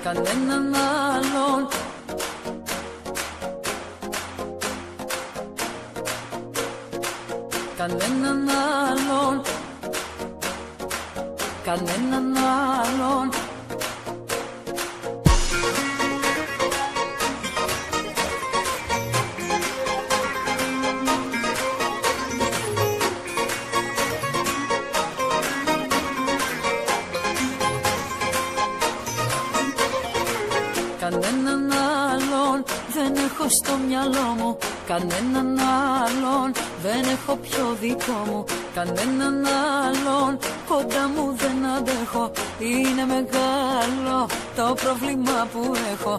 κανέναν άλλον. Κανέναν άλλον. Κανέναν άλλον. Κανέναν άλλον δεν έχω στο μυαλό μου. Κανέναν άλλον δεν έχω πιο δικό μου. Κανέναν άλλον κοντά μου δεν αντέχω. Είναι μεγάλο το πρόβλημα που έχω.